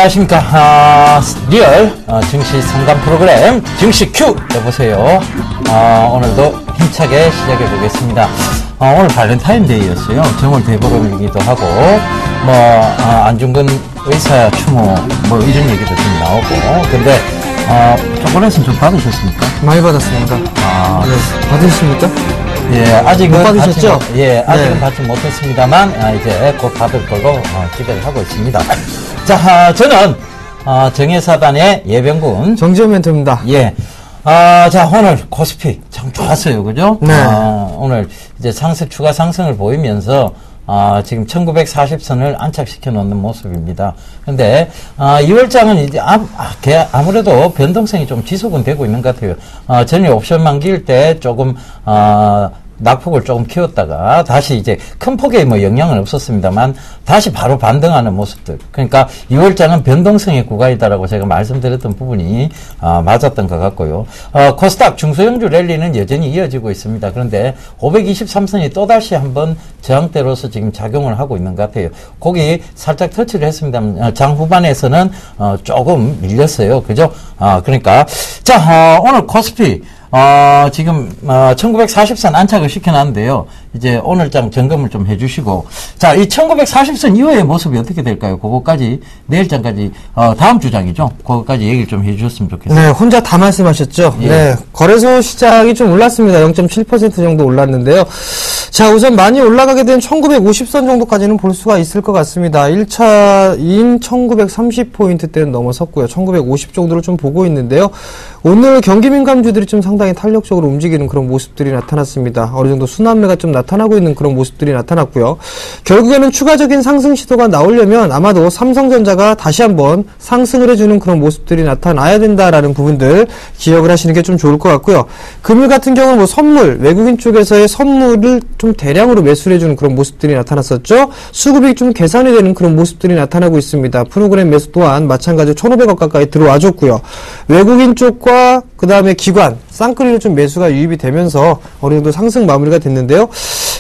안녕하십니까. 리얼 증시 상담 프로그램 증시 큐 여보세요. 오늘도 힘차게 시작해 보겠습니다. 오늘 발렌타인데이였어요. 정월 대보름이기도 하고 안중근 의사 추모 이런 얘기도 좀 나오고. 근데 초콜릿은 좀 받으셨습니까? 많이 받았습니다. 네, 받으십니까? 예, 아직은 받으셨죠? 아직은 받지 못했습니다만 이제 곧 받을 걸로 기대를 하고 있습니다. 자, 저는 정예사단의 예병군 정지현 멘토입니다. 예. 자, 오늘 코스피 참 좋았어요. 그죠? 네. 오늘 이제 추가 상승을 보이면서 지금 1940선을 안착시켜 놓는 모습입니다. 근데 2월장은 이제 아무래도 변동성이 좀 지속은 되고 있는 것 같아요. 전일 옵션 만기일 때 조금 낙폭을 조금 키웠다가 다시 이제 큰 폭의 영향은 없었습니다만 다시 바로 반등하는 모습들. 그러니까 2월장은 변동성의 구간이다라고 제가 말씀드렸던 부분이 맞았던 것 같고요. 코스닥 중소형주 랠리는 여전히 이어지고 있습니다. 그런데 523선이 또다시 한번 저항대로서 지금 작용을 하고 있는 것 같아요. 거기 살짝 터치를 했습니다만 장 후반에서는 조금 밀렸어요. 그죠? 그러니까 자, 오늘 코스피 지금 1940선 안착을 시켜놨는데요. 이제 오늘장 점검을 좀 해주시고, 자, 이 1940선 이후의 모습이 어떻게 될까요? 그거까지 내일장까지 다음 주장이죠. 그거까지 얘기를 좀 해주셨으면 좋겠습니다. 네, 혼자 다 말씀하셨죠. 예. 네, 거래소 시작이 좀 올랐습니다. 0.7% 정도 올랐는데요. 자, 우선 많이 올라가게 된 1950선 정도까지는 볼 수가 있을 것 같습니다. 1차인 1930포인트대는 넘어섰고요. 1950 정도를 좀 보고 있는데요. 오늘 경기 민감주들이 좀 상당히 탄력적으로 움직이는 그런 모습들이 나타났습니다. 어느 정도 순환매가 좀 나타나고 있는 그런 모습들이 나타났고요. 결국에는 추가적인 상승 시도가 나오려면 아마도 삼성전자가 다시 한번 상승을 해주는 그런 모습들이 나타나야 된다라는 부분들 기억을 하시는 게 좀 좋을 것 같고요. 금일 같은 경우는 선물, 외국인 쪽에서의 선물을 좀 대량으로 매수를 해주는 그런 모습들이 나타났었죠. 수급이 좀 계산이 되는 그런 모습들이 나타나고 있습니다. 프로그램 매수 또한 마찬가지로 1,500억 가까이 들어와줬고요. 외국인 쪽과 그 다음에 기관, 쌍끌이로 좀 매수가 유입이 되면서 어느 정도 상승 마무리가 됐는데요.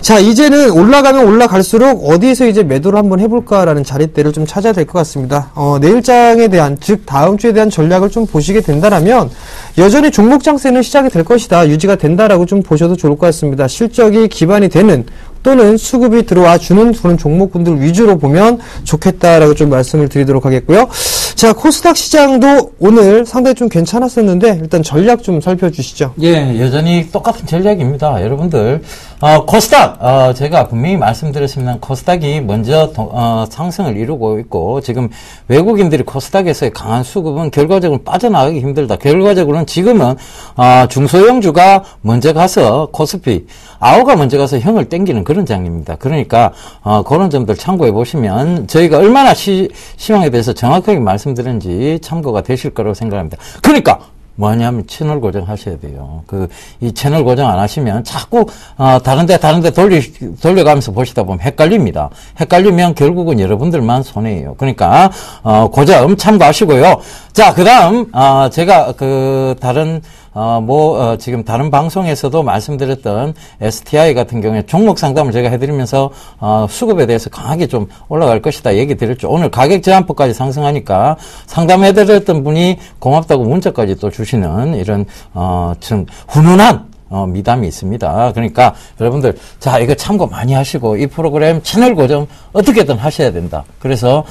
자, 이제는 올라가면 올라갈수록 어디에서 이제 매도를 한번 해볼까라는 자릿대를 좀 찾아야 될 것 같습니다. 내일장에 대한, 즉 다음 주에 대한 전략을 좀 보시게 된다라면 여전히 종목 장세는 시작이 될 것이다, 유지가 된다라고 좀 보셔도 좋을 것 같습니다. 실적이 기반이 되는 또는 수급이 들어와 주는 그런 종목군들 위주로 보면 좋겠다라고 좀 말씀을 드리도록 하겠고요. 자, 코스닥 시장도 오늘 상당히 좀 괜찮았었는데 일단 전략 좀 살펴주시죠. 예, 여전히 똑같은 전략입니다. 여러분들, 코스닥, 제가 분명히 말씀드렸습니다. 코스닥이 먼저 상승을 이루고 있고, 지금 외국인들이 코스닥에서의 강한 수급은 결과적으로 빠져나가기 힘들다. 결과적으로는 지금은, 중소형주가 먼저 가서 코스피, 아오가 먼저 가서 형을 땡기는 그런 장입니다. 그러니까, 그런 점들 참고해 보시면, 저희가 얼마나 시황에 대해서 정확하게 말씀드렸는지 참고가 되실 거라고 생각합니다. 그러니까, 뭐냐면 채널 고정하셔야 돼요. 이 채널 고정 안 하시면 자꾸 다른데 돌려가면서 보시다 보면 헷갈립니다. 헷갈리면 결국은 여러분들만 손해예요. 그러니까 고점 참고하시고요. 자, 그다음 제가 지금 다른 방송에서도 말씀드렸던 STI 같은 경우에 종목 상담을 제가 해드리면서 수급에 대해서 강하게 좀 올라갈 것이다 얘기 드렸죠. 오늘 가격 제한폭까지 상승하니까 상담해드렸던 분이 고맙다고 문자까지 또 주시는 이런 좀 훈훈한 미담이 있습니다. 그러니까 여러분들, 자, 이거 참고 많이 하시고 이 프로그램 채널 고정 어떻게든 하셔야 된다. 그래서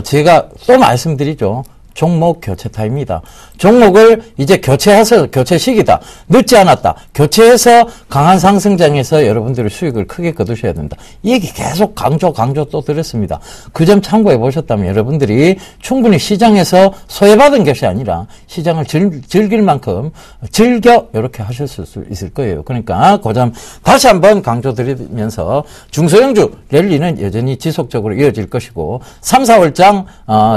제가 또 말씀드리죠. 종목 교체 타입니다. 종목을 이제 교체해서 교체 시기다. 늦지 않았다. 교체해서 강한 상승장에서 여러분들이 수익을 크게 거두셔야 된다. 이 얘기 계속 강조 또 드렸습니다. 그 점 참고해 보셨다면 여러분들이 충분히 시장에서 소외받은 것이 아니라 시장을 즐길 만큼 즐겨 이렇게 하실 수 있을 거예요. 그러니까 그 점 다시 한번 강조 드리면서 중소형주 랠리는 여전히 지속적으로 이어질 것이고 3, 4월장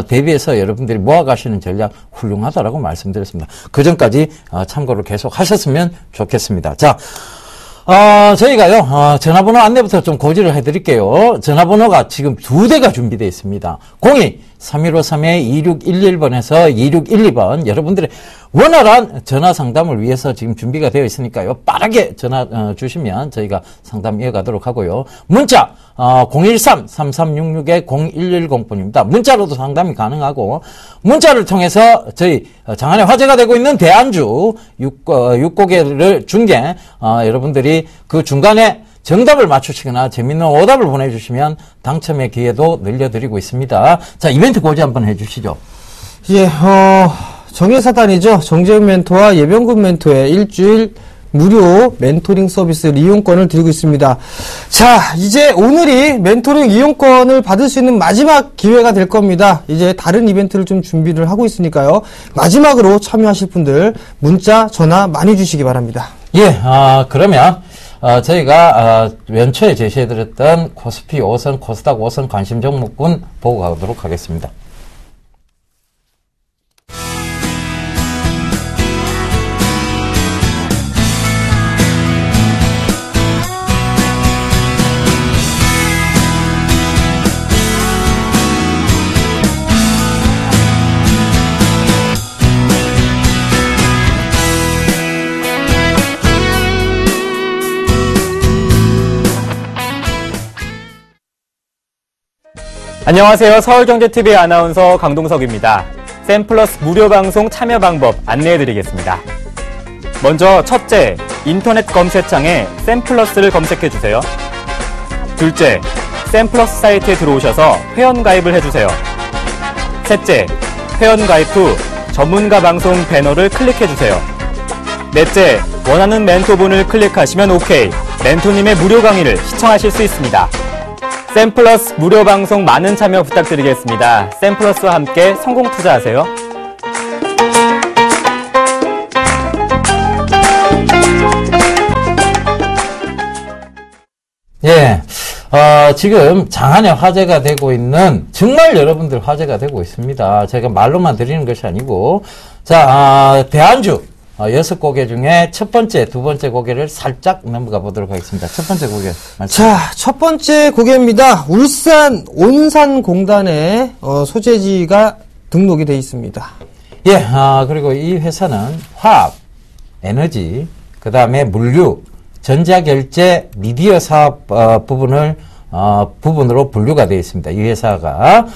대비해서 여러분들이 모아가시는 전략 훌륭하다라고 말씀드렸습니다. 그 전까지 참고를 계속 하셨으면 좋겠습니다. 자, 저희가요, 전화번호 안내부터 좀 고지를 해드릴게요. 전화번호가 지금 2대가 준비되어 있습니다. 3153-2611번에서 2612번 여러분들의 원활한 전화 상담을 위해서 지금 준비가 되어 있으니까요. 빠르게 전화 주시면 저희가 상담 이어가도록 하고요. 문자 013-3366-0110번입니다. 문자로도 상담이 가능하고 문자를 통해서 저희 장안에 화제가 되고 있는 대안주 6곡을 중계 여러분들이 그 중간에 정답을 맞추시거나 재밌는 오답을 보내주시면 당첨의 기회도 늘려드리고 있습니다. 자, 이벤트 고지 한번 해주시죠. 예, 정예사단이죠. 정재훈 멘토와 예병근 멘토의 일주일 무료 멘토링 서비스 이용권을 드리고 있습니다. 자, 이제 오늘이 멘토링 이용권을 받을 수 있는 마지막 기회가 될 겁니다. 이제 다른 이벤트를 좀 준비를 하고 있으니까요. 마지막으로 참여하실 분들 문자, 전화 많이 주시기 바랍니다. 예, 그러면 저희가 연초에 제시해드렸던 코스피 5선, 코스닥 5선 관심 종목군 보고 가도록 하겠습니다. 안녕하세요. 서울경제TV 아나운서 강동석입니다. 샘플러스 무료 방송 참여 방법 안내해드리겠습니다. 먼저 첫째, 인터넷 검색창에 샘플러스를 검색해주세요. 둘째, 샘플러스 사이트에 들어오셔서 회원가입을 해주세요. 셋째, 회원가입 후 전문가 방송 배너를 클릭해주세요. 넷째, 원하는 멘토분을 클릭하시면 OK, 멘토님의 무료 강의를 시청하실 수 있습니다. 샘플러스 무료 방송 많은 참여 부탁드리겠습니다. 샘플러스와 함께 성공 투자하세요. 예, 지금 장안에 화제가 되고 있는, 정말 여러분들 화제가 되고 있습니다. 제가 말로만 드리는 것이 아니고, 자, 대안주. 6곡의 중에 첫 번째, 두 번째 고개를 살짝 넘어가 보도록 하겠습니다. 첫 번째 고개 말씀. 자, 첫 번째 고개입니다. 울산 온산공단에 소재지가 등록이 되어 있습니다. 예, 그리고 이 회사는 화학, 에너지, 그 다음에 물류, 전자결제, 미디어 사업 부분으로 분류가 되어 있습니다. 이 회사가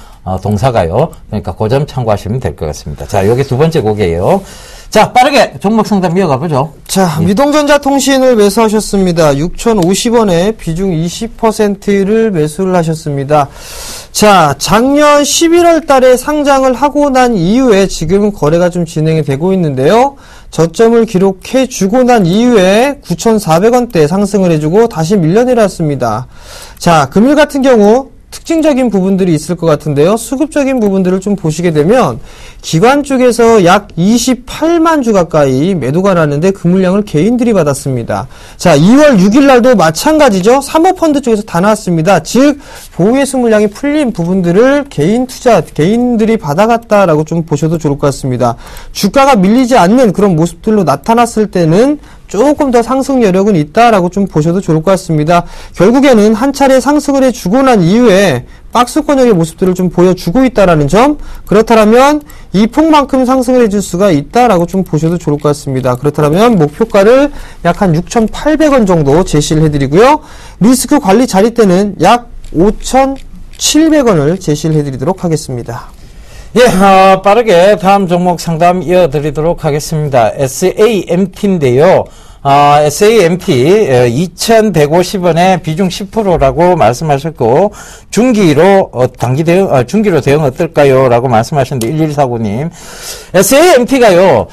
동사가요. 그러니까 그 점 참고하시면 될 것 같습니다. 자, 요게 두 번째 고개예요. 자, 빠르게 종목 상담 이어가 보죠. 자, 미동전자통신을 매수하셨습니다. 6,050원에 비중 20%를 매수를 하셨습니다. 자, 작년 11월 달에 상장을 하고 난 이후에 지금 거래가 좀 진행이 되고 있는데요. 저점을 기록해 주고 난 이후에 9,400원대 상승을 해주고 다시 밀려내렸습니다. 자, 금일 같은 경우 특징적인 부분들이 있을 것 같은데요. 수급적인 부분들을 좀 보시게 되면 기관 쪽에서 약 28만 주 가까이 매도가 나는데 그 물량을 개인들이 받았습니다. 자, 2월 6일 날도 마찬가지죠. 사모펀드 쪽에서 다 나왔습니다. 즉 보유예수 물량이 풀린 부분들을 개인들이 받아갔다라고 좀 보셔도 좋을 것 같습니다. 주가가 밀리지 않는 그런 모습들로 나타났을 때는 조금 더 상승 여력은 있다라고 좀 보셔도 좋을 것 같습니다. 결국에는 한 차례 상승을 해주고 난 이후에 박스권역의 모습들을 좀 보여주고 있다라는 점, 그렇다면 이 폭만큼 상승을 해줄 수가 있다라고 좀 보셔도 좋을 것 같습니다. 그렇다면 목표가를 약 한 6,800원 정도 제시를 해드리고요. 리스크 관리 자리대는 약 5,700원을 제시를 해드리도록 하겠습니다. 예, 빠르게 다음 종목 상담 이어드리도록 하겠습니다. SAMT인데요. SAMT 2,150원에 비중 10%라고 말씀하셨고 중기로 중기로 대응 어떨까요? 라고 말씀하셨는데 1149님. SAMT가요.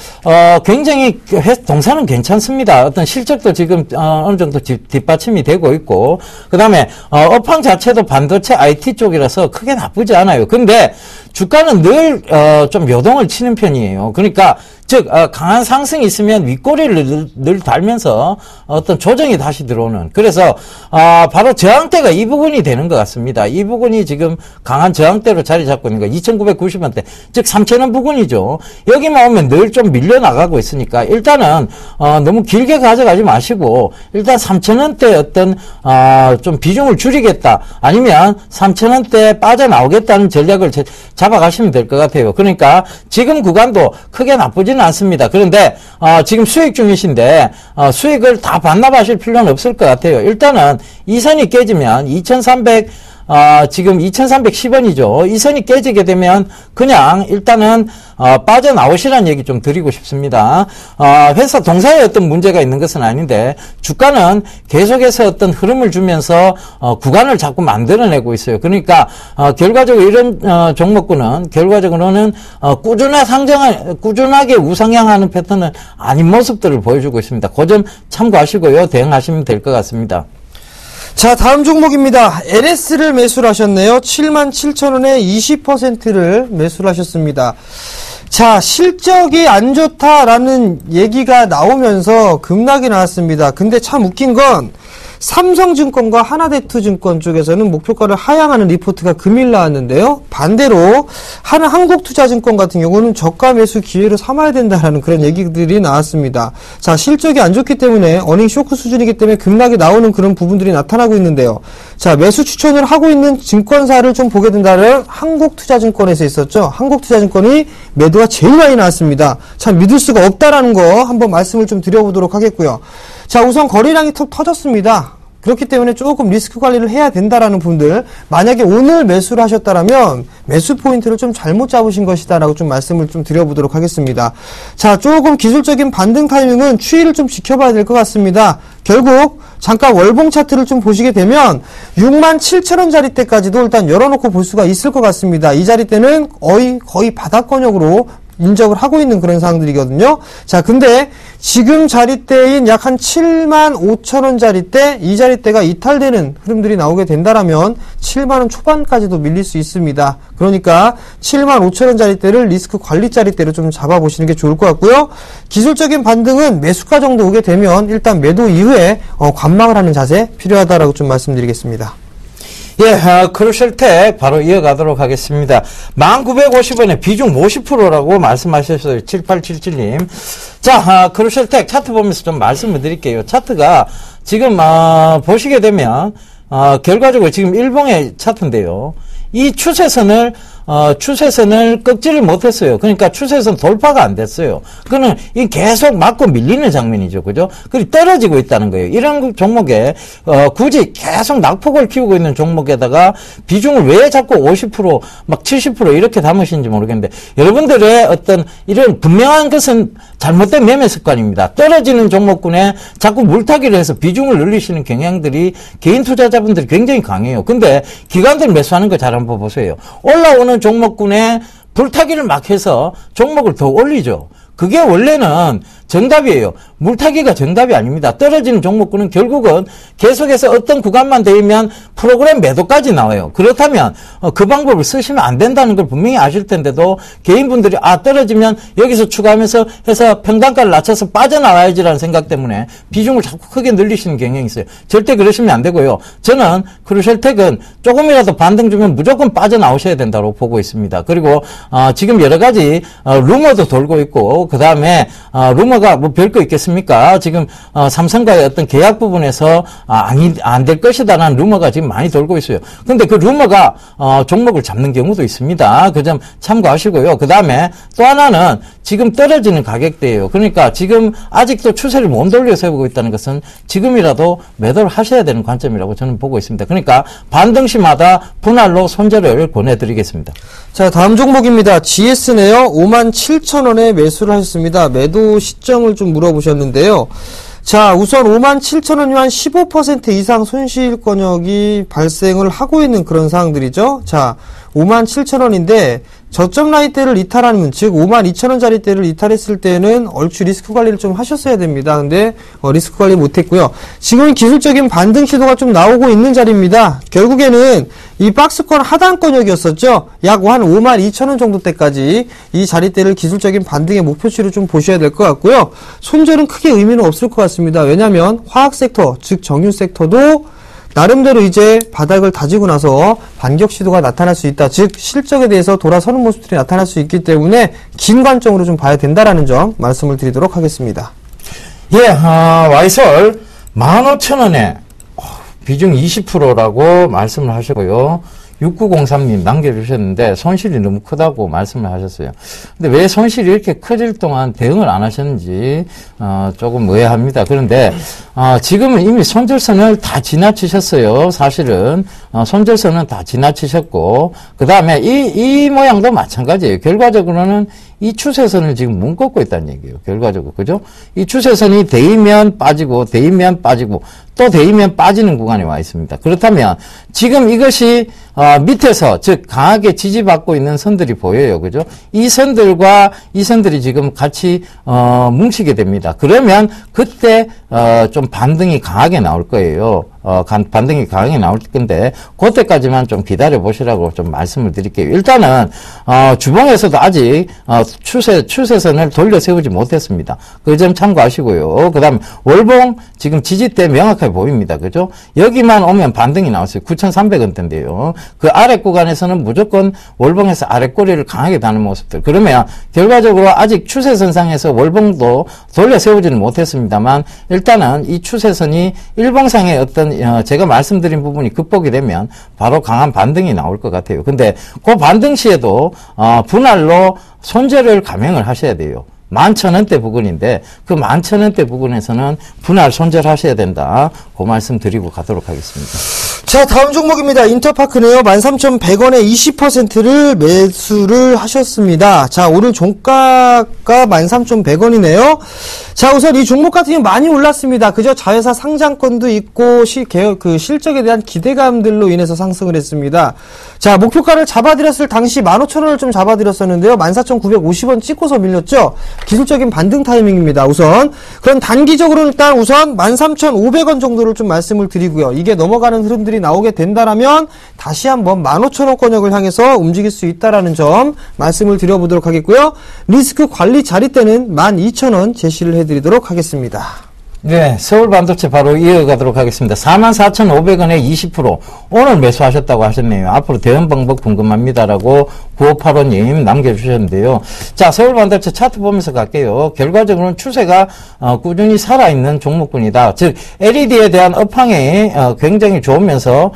굉장히 동사는 괜찮습니다. 어떤 실적도 지금 어느 정도 뒷받침이 되고 있고 그다음에 업황 자체도 반도체 IT 쪽이라서 크게 나쁘지 않아요. 근데 주가는 늘 좀 요동을 치는 편이에요. 그러니까 즉 강한 상승이 있으면 윗꼬리를 늘 달면서 어떤 조정이 다시 들어오는, 그래서 바로 저항대가 이 부분이 되는 것 같습니다. 이 부분이 지금 강한 저항대로 자리 잡고 있는 거 2,990원대, 즉 3,000원 부근이죠. 여기만 오면 늘 좀 밀려나가고 있으니까 일단은 너무 길게 가져가지 마시고 일단 3,000원대 어떤 좀 비중을 줄이겠다, 아니면 3,000원대 빠져나오겠다는 전략을 잡아가시면 될 것 같아요. 그러니까 지금 구간도 크게 나쁘지는 않습니다. 그런데 지금 수익 중이신데 수익을 다 반납하실 필요는 없을 것 같아요. 일단은 이 선이 깨지면 2300 지금 2310원이죠. 이 선이 깨지게 되면 그냥 일단은 빠져나오시라는 얘기 좀 드리고 싶습니다. 회사 동사에 어떤 문제가 있는 것은 아닌데 주가는 계속해서 어떤 흐름을 주면서 구간을 자꾸 만들어내고 있어요. 그러니까 결과적으로 이런 종목군은 결과적으로는 꾸준하게 우상향하는 패턴은 아닌 모습들을 보여주고 있습니다. 그 점 참고하시고요. 대응하시면 될 것 같습니다. 자, 다음 종목입니다. LS를 매수를 하셨네요. 77,000원에 20%를 매수를 하셨습니다. 자, 실적이 안 좋다라는 얘기가 나오면서 급락이 나왔습니다. 근데 참 웃긴 건 삼성증권과 하나대투증권 쪽에서는 목표가를 하향하는 리포트가 금일 나왔는데요. 반대로 한국투자증권 같은 경우는 저가 매수 기회로 삼아야 된다라는 그런 얘기들이 나왔습니다. 자, 실적이 안 좋기 때문에 어닝 쇼크 수준이기 때문에 급락이 나오는 그런 부분들이 나타나고 있는데요. 자, 매수 추천을 하고 있는 증권사를 좀 보게 된다면 한국투자증권에서 있었죠. 한국투자증권이 매도가 제일 많이 나왔습니다. 참 믿을 수가 없다라는 거 한번 말씀을 좀 드려보도록 하겠고요. 자, 우선 거래량이 툭 터졌습니다. 그렇기 때문에 조금 리스크 관리를 해야 된다라는 분들, 만약에 오늘 매수를 하셨다라면 매수 포인트를 좀 잘못 잡으신 것이다라고 좀 말씀을 좀 드려보도록 하겠습니다. 자, 조금 기술적인 반등 타이밍은 추이를 좀 지켜봐야 될 것 같습니다. 결국 잠깐 월봉 차트를 좀 보시게 되면 67,000원 자리대까지도 일단 열어놓고 볼 수가 있을 것 같습니다. 이 자리대는 거의 바닥권역으로 인적을 하고 있는 그런 상황들이거든요. 자, 근데 지금 자리대인 약 한 75,000원 자리대, 이 자리대가 이탈되는 흐름들이 나오게 된다라면 7만원 초반까지도 밀릴 수 있습니다. 그러니까 75,000원 자리대를 리스크 관리 자리대로 좀 잡아보시는 게 좋을 것 같고요. 기술적인 반등은 매수가 정도 오게 되면 일단 매도 이후에 관망을 하는 자세 필요하다라고 좀 말씀드리겠습니다. 예, 크루셜텍 바로 이어가도록 하겠습니다. 1950원에 비중 50%라고 말씀하셨어요. 7877님. 자, 크루셜텍 차트 보면서 좀 말씀을 드릴게요. 차트가 지금, 보시게 되면, 결과적으로 지금 일봉의 차트인데요. 이 추세선을 꺾지를 못했어요. 그러니까 추세선 돌파가 안 됐어요. 그는 이 계속 맞고 밀리는 장면이죠. 그죠? 그리고 떨어지고 있다는 거예요. 이런 종목에, 굳이 계속 낙폭을 키우고 있는 종목에다가 비중을 왜 자꾸 50%, 막 70% 이렇게 담으시는지 모르겠는데, 여러분들의 어떤 이런 분명한 것은 잘못된 매매 습관입니다. 떨어지는 종목군에 자꾸 물타기를 해서 비중을 늘리시는 경향들이 개인 투자자분들이 굉장히 강해요. 근데 기관들 매수하는 거 잘 한번 보세요. 올라오는 종목군에 불타기를 막 해서 종목을 더 올리죠. 그게 원래는 정답이에요. 물타기가 정답이 아닙니다. 떨어지는 종목군은 결국은 계속해서 어떤 구간만 되면 프로그램 매도까지 나와요. 그렇다면 그 방법을 쓰시면 안 된다는 걸 분명히 아실 텐데도 개인분들이 떨어지면 여기서 추가하면서 해서 평단가를 낮춰서 빠져나와야지라는 생각 때문에 비중을 자꾸 크게 늘리시는 경향이 있어요. 절대 그러시면 안 되고요. 저는 크루셜텍은 조금이라도 반등 주면 무조건 빠져나오셔야 된다고 보고 있습니다. 그리고 지금 여러 가지 루머도 돌고 있고 그 다음에 루머가 뭐 별거 있겠습니까? 지금 삼성과의 어떤 계약 부분에서 안 될 것이다라는 루머가 지금 많이 돌고 있어요. 근데 그 루머가 종목을 잡는 경우도 있습니다. 그 점 참고하시고요. 그 다음에 또 하나는 지금 떨어지는 가격대예요. 그러니까 지금 아직도 추세를 못 돌려 세우고 있다는 것은 지금이라도 매도를 하셔야 되는 관점이라고 저는 보고 있습니다. 그러니까 반등시마다 분할로 손절을 권해드리겠습니다. 자, 다음 종목입니다. GS네요. 57,000원에 매수를 하셨습니다. 매도 시점을 좀 물어보셨는데요. 자, 우선 57,000원이 한 15% 이상 손실권역이 발생을 하고 있는 그런 상황들이죠. 자, 57,000원인데 저점 라인대를 이탈하는, 즉 52,000원짜리대를 이탈했을 때는 얼추 리스크 관리를 좀 하셨어야 됩니다. 근데 리스크 관리 못했고요. 지금 기술적인 반등 시도가 좀 나오고 있는 자리입니다. 결국에는 이 박스권 하단권역이었었죠. 약 한 52,000원 정도 때까지 이 자리대를 기술적인 반등의 목표치로 좀 보셔야 될 것 같고요. 손절은 크게 의미는 없을 것 같습니다. 왜냐하면 화학 섹터, 즉 정유 섹터도 나름대로 이제 바닥을 다지고 나서 반격 시도가 나타날 수 있다. 즉 실적에 대해서 돌아서는 모습들이 나타날 수 있기 때문에 긴 관점으로 좀 봐야 된다라는 점 말씀을 드리도록 하겠습니다. 예, 와이솔 15,000원에 비중 20%라고 말씀을 하시고요. 6903님 남겨주셨는데 손실이 너무 크다고 말씀을 하셨어요. 근데 왜 손실이 이렇게 커질 동안 대응을 안 하셨는지 조금 의아합니다. 그런데 지금은 이미 손절선을 다 지나치셨어요. 사실은 손절선은 다 지나치셨고 그 다음에 이 모양도 마찬가지예요. 결과적으로는 이 추세선을 지금 묶고 있다는 얘기예요. 결과적으로. 그죠? 이 추세선이 대이면 빠지고 대이면 빠지고 또 대이면 빠지는 구간에 와 있습니다. 그렇다면 지금 이것이 밑에서 즉 강하게 지지받고 있는 선들이 보여요. 그죠? 이 선들과 이 선들이 지금 같이 뭉치게 됩니다. 그러면 그때 좀 반등이 강하게 나올 거예요. 반등이 강하게 나올 건데 그때까지만 좀 기다려 보시라고 좀 말씀을 드릴게요. 일단은 주봉에서도 아직 추세선을 돌려 세우지 못했습니다. 그 점 참고하시고요. 그다음 월봉 지금 지지대 명확하게 보입니다. 그죠? 여기만 오면 반등이 나왔어요. 9,300원대인데요. 그 아래 구간에서는 무조건 월봉에서 아래 꼬리를 강하게 다는 모습들. 그러면 결과적으로 아직 추세선상에서 월봉도 돌려 세우지는 못했습니다만 일단은 이 추세선이 일봉상의 어떤 제가 말씀드린 부분이 극복이 되면 바로 강한 반등이 나올 것 같아요. 근데 그 반등 시에도 분할로 손절을 감행을 하셔야 돼요. 11,000원대 부근인데 그 11,000원대 부근에서는 분할 손절하셔야 된다. 그 말씀 드리고 가도록 하겠습니다. 자, 다음 종목입니다. 인터파크네요. 13,100원에 20%를 매수를 하셨습니다. 자, 오늘 종가가 13,100원이네요. 자, 우선 이 종목 같은 경우 많이 올랐습니다. 그저 자회사 상장권도 있고 그 실적에 대한 기대감들로 인해서 상승을 했습니다. 자, 목표가를 잡아드렸을 당시 15,000원을 좀 잡아드렸었는데요. 14,950원 찍고서 밀렸죠. 기술적인 반등 타이밍입니다. 우선 그럼 단기적으로 일단 우선 13,500원 정도를 좀 말씀을 드리고요. 이게 넘어가는 흐름들이 나오게 된다라면 다시 한번 15,000원권역을 향해서 움직일 수 있다라는 점 말씀을 드려보도록 하겠고요. 리스크 관리 자리대는 12,000원 제시를 해드리도록 하겠습니다. 네, 서울 반도체 바로 이어가도록 하겠습니다. 44,500원에 20% 오늘 매수하셨다고 하셨네요. 앞으로 대응 방법 궁금합니다라고 9585님 남겨주셨는데요. 자, 서울 반도체 차트 보면서 갈게요. 결과적으로는 추세가 꾸준히 살아있는 종목군이다. 즉 LED에 대한 업황이 굉장히 좋으면서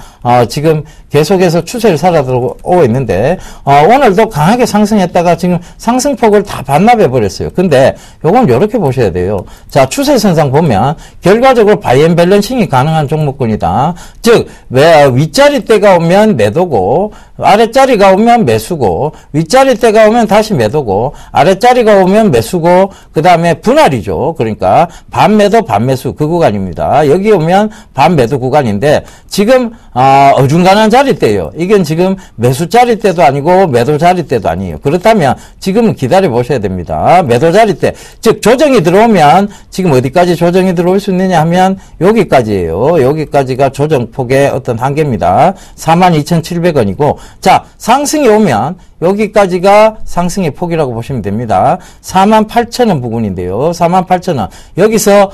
지금 계속해서 추세를 살아오고 있는데 오늘도 강하게 상승했다가 지금 상승폭을 다 반납해버렸어요. 근데 요건 이렇게 보셔야 돼요. 자, 추세선상 보면 결과적으로 바이앤밸런싱이 가능한 종목군이다. 즉 윗자리대가 오면 매도고 아랫자리가 오면 매수고 윗자리대가 오면 다시 매도고 아랫자리가 오면 매수고 그 다음에 분할이죠. 그러니까 반매도 반매수 그 구간입니다. 여기 오면 반매도 구간인데 지금 어중간한 자리대예요. 이건 지금 매수 자리대도 아니고 매도 자리대도 아니에요. 그렇다면 지금은 기다려 보셔야 됩니다. 매도 자리대 즉 조정이 들어오면 지금 어디까지 조정이 들어올 수 있느냐 하면 여기까지예요. 여기까지가 조정폭의 어떤 한계입니다. 42,700원이고 자 상승이 오면 여기까지가 상승의 폭이라고 보시면 됩니다. 48,000원 부근인데요. 48,000원. 여기서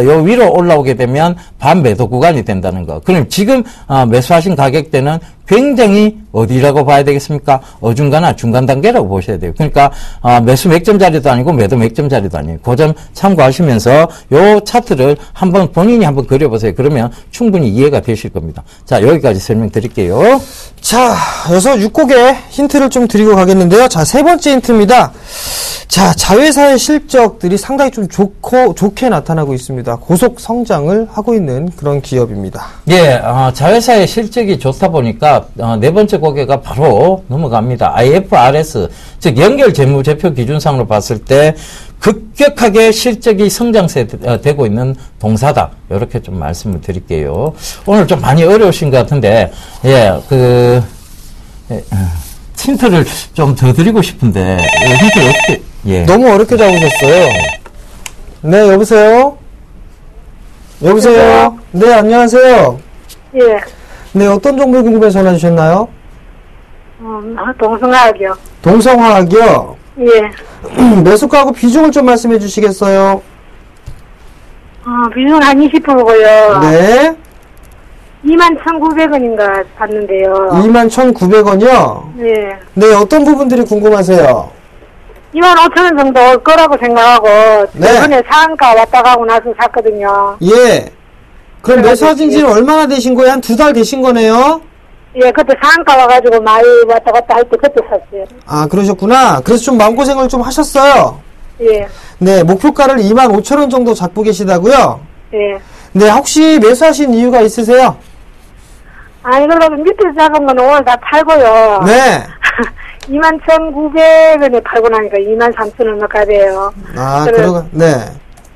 요 위로 올라오게 되면 반매도 구간이 된다는 거. 그럼 지금 매수하신 가격대는 굉장히 어디라고 봐야 되겠습니까? 어중간한 중간 단계라고 보셔야 돼요. 그러니까 매수 맥점자리도 아니고 매도 맥점자리도 아니에요. 그 점 참고하시면서 요 차트를 한번 본인이 한번 그려보세요. 그러면 충분히 이해가 되실 겁니다. 자, 여기까지 설명드릴게요. 자, 여기서 6곡의 힌트를 좀 드리고 가겠는데요. 자, 세 번째 힌트입니다. 자, 자회사의 실적들이 상당히 좀 좋게 나타나고 있습니다. 고속 성장을 하고 있는 그런 기업입니다. 예, 자회사의 실적이 좋다 보니까 네 번째 고개가 바로 넘어갑니다. IFRS, 즉 연결 재무제표 기준상으로 봤을 때 급격하게 실적이 성장세되고 있는 동사다. 이렇게 좀 말씀을 드릴게요. 오늘 좀 많이 어려우신 것 같은데, 힌트를 좀 더 드리고 싶은데, 힌트를 어떻게, 예. 너무 어렵게 잡으셨어요. 네, 여보세요? 여보세요? 네, 안녕하세요. 예. 네, 어떤 종목 궁금해서 전화 주셨나요? 동성화학이요. 동성화학이요? 예. 매수가하고 비중을 좀 말씀해 주시겠어요? 비중 한 20%고요. 네. 21,900원인가 받는데요. 21,900원이요? 예. 네, 어떤 부분들이 궁금하세요? 25,000원 정도 올 거라고 생각하고, 네. 이번에 상한가 왔다 가고 나서 샀거든요. 예. 그럼 그래가지고 매수하신 지는 얼마나 되신 거예요? 한 2달 되신 거네요? 예, 그때 상한가 와가지고 많이 왔다 갔다 할 때 그때 샀어요. 아, 그러셨구나. 그래서 좀 마음고생을 좀 하셨어요. 예, 네, 목표가를 25,000원 정도 잡고 계시다고요? 예. 네, 혹시 매수하신 이유가 있으세요? 아니, 그러면 밑에 작은 건 오늘 다 팔고요. 네. 21,900원에 팔고 나니까 23,000원 가까이 돼요. 아, 그래. 네.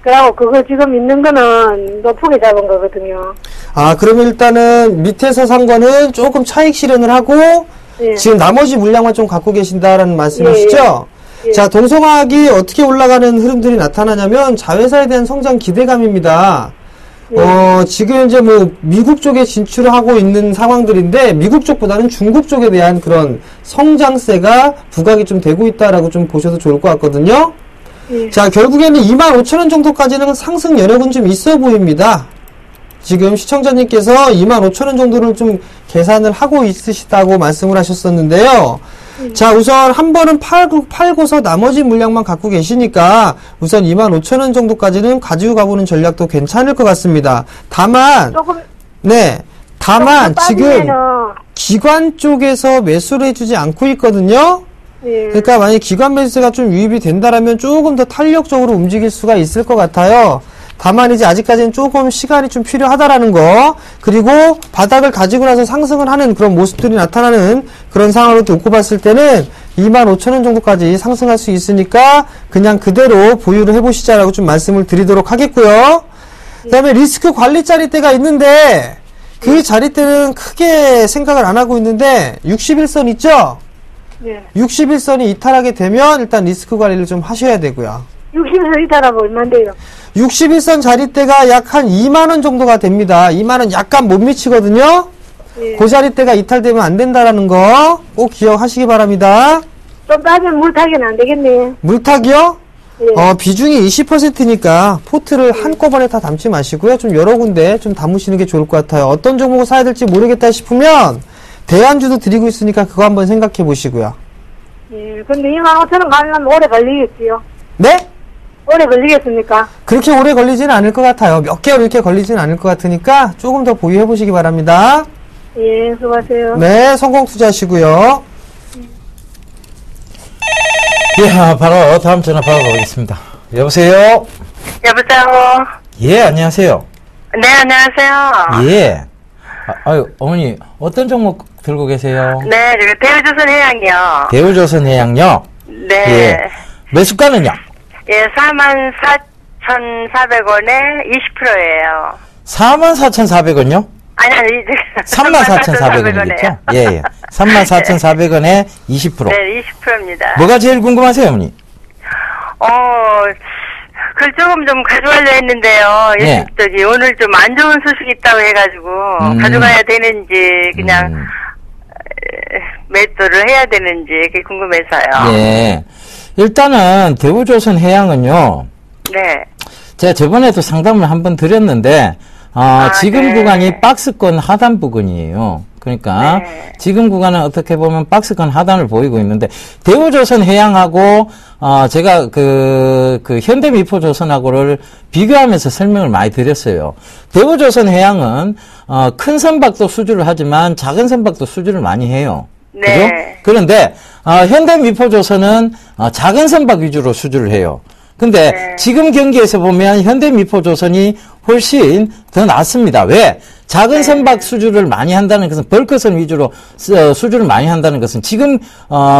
그리고 그거 지금 있는 거는 높게 잡은 거거든요. 아, 그러면 일단은 밑에서 산 거는 조금 차익 실현을 하고, 예. 지금 나머지 물량만 좀 갖고 계신다라는 말씀이시죠? 예. 자, 동성화학이 어떻게 올라가는 흐름들이 나타나냐면 자회사에 대한 성장 기대감입니다. 지금 현재 뭐 미국 쪽에 진출을 하고 있는 상황들인데 미국 쪽보다는 중국 쪽에 대한 그런 성장세가 부각이 좀 되고 있다라고 좀 보셔도 좋을 것 같거든요. 예. 자, 결국에는 25,000원 정도까지는 상승 여력은 좀 있어 보입니다. 지금 시청자님께서 25,000원 정도를 좀 계산을 하고 있으시다고 말씀을 하셨었는데요. 자, 우선 한 번은 팔고서 나머지 물량만 갖고 계시니까 우선 25,000원 정도까지는 가지고 가보는 전략도 괜찮을 것 같습니다. 다만, 조금, 다만 조금 지금 빠지면은, 기관 쪽에서 매수를 해주지 않고 있거든요. 예. 그러니까 만약 기관 매수가 좀 유입이 된다라면 조금 더 탄력적으로 움직일 수가 있을 것 같아요. 다만 이제 아직까지는 조금 시간이 좀 필요하다라는 거, 그리고 바닥을 가지고 나서 상승을 하는 그런 모습들이 나타나는 그런 상황으로 놓고 봤을 때는 25,000원 정도까지 상승할 수 있으니까 그냥 그대로 보유를 해보시자라고 좀 말씀을 드리도록 하겠고요. 그 다음에 리스크 관리 자리대가 있는데 그 자리대는 크게 생각을 안 하고 있는데 61선 있죠? 예. 61선이 이탈하게 되면 일단 리스크 관리를 좀 하셔야 되고요. 60에서 이탈하면 얼만데요? 61선 자리대가 약 한 2만원 정도가 됩니다. 2만원 약간 못 미치거든요? 예. 그 자리대가 이탈되면 안 된다라는 거 꼭 기억하시기 바랍니다. 좀 따지면 물타기는 안 되겠네. 물타기요? 예. 비중이 20%니까 포트를 한꺼번에 다 담지 마시고요. 좀 여러 군데 좀 담으시는 게 좋을 것 같아요. 어떤 종목을 사야 될지 모르겠다 싶으면 대안주도 드리고 있으니까 그거 한번 생각해 보시고요. 예. 근데 25,000원 가면 오래 걸리겠지요? 네? 오래 걸리겠습니까? 그렇게 오래 걸리지는 않을 것 같아요. 몇 개월 이렇게 걸리지는 않을 것 같으니까 조금 더 보유해 보시기 바랍니다. 예, 수고하세요. 네, 성공 투자하시고요. 예, 바로 다음 전화 받아보겠습니다. 여보세요? 여보세요? 예, 안녕하세요. 네, 안녕하세요. 예. 아유, 어머니, 어떤 종목 들고 계세요? 네, 저기 대우조선 해양이요. 대우조선 해양요? 네. 예. 매수가는요? 예, 44,400원에 20%예요. 44,400원요? 아니, 34,400원이겠죠? 예, 예. 34,400원에 20%. 네, 20%입니다. 뭐가 제일 궁금하세요, 어머니? 글 조금 좀 가져가려 했는데요. 예. 저기, 오늘 좀 안 좋은 소식이 있다고 해가지고, 가져가야 되는지, 그냥, 매도를 해야 되는지, 그게 궁금해서요. 예. 일단은, 대우조선 해양은요, 네. 제가 저번에도 상담을 한번 드렸는데, 지금 네. 구간이 박스권 하단 부근이에요. 그러니까, 네. 지금 구간은 어떻게 보면 박스권 하단을 보이고 있는데, 대우조선 해양하고, 제가 현대미포조선하고를 비교하면서 설명을 많이 드렸어요. 대우조선 해양은, 큰 선박도 수주를 하지만 작은 선박도 수주를 많이 해요. 네. 그죠? 그런데, 현대미포조선은, 작은 선박 위주로 수주를 해요. 근데 네. 지금 경기에서 보면 현대미포조선이 훨씬 더 낫습니다. 왜? 작은 선박 수주를 많이 한다는 것은 벌크선 위주로 수주를 많이 한다는 것은 지금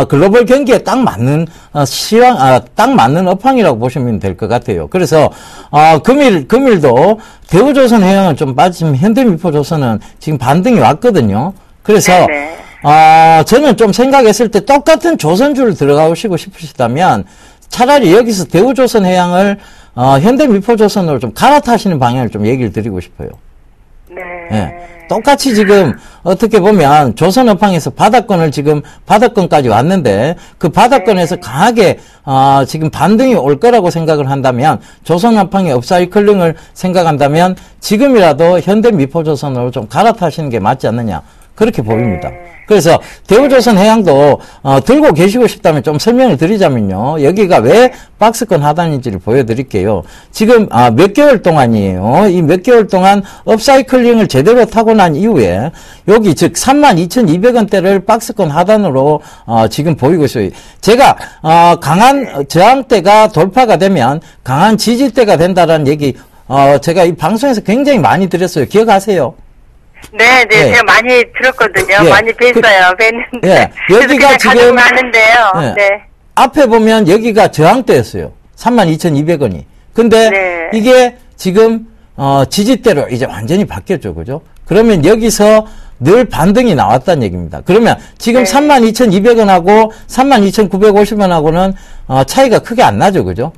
글로벌 경기에 딱 맞는 딱 맞는 업황이라고 보시면 될 것 같아요. 그래서 금일도 대우조선 해양은 좀 빠지면 현대미포조선은 지금 반등이 왔거든요. 그래서 네네. 저는 좀 생각했을 때 똑같은 조선주를 들어가시고 싶으시다면 차라리 여기서 대우조선 해양을 현대미포조선으로 좀 갈아타시는 방향을 좀 얘기를 드리고 싶어요. 네. 예. 똑같이 지금 어떻게 보면 조선업황에서 바닥권까지 왔는데 그 바닥권에서 강하게 지금 반등이 올 거라고 생각을 한다면 조선업황의 업사이클링을 생각한다면 지금이라도 현대미포조선으로 좀 갈아타시는 게 맞지 않느냐 그렇게 보입니다. 그래서 대우조선해양도 들고 계시고 싶다면 좀 설명을 드리자면요. 여기가 왜 박스권 하단인지를 보여드릴게요. 지금 몇 개월 동안이에요. 이 몇 개월 동안 업사이클링을 제대로 타고 난 이후에 여기 즉 32,200원대를 박스권 하단으로 지금 보이고 있어요. 제가 강한 저항대가 돌파가 되면 강한 지지대가 된다라는 얘기 제가 이 방송에서 굉장히 많이 드렸어요. 기억하세요? 네, 네, 예. 제가 많이 들었거든요. 예. 많이 뵀어요. 뵀는데. 예. 그래서 여기가 그냥 지금 가지고 가는데요. 예. 네. 앞에 보면 여기가 저항대였어요. 32,200원이. 근데 네. 이게 지금 지지대로 이제 완전히 바뀌었죠. 그죠? 그러면 여기서 늘 반등이 나왔다는 얘기입니다. 그러면 지금 네. 32,200원하고 32,950원하고는 차이가 크게 안 나죠. 그죠?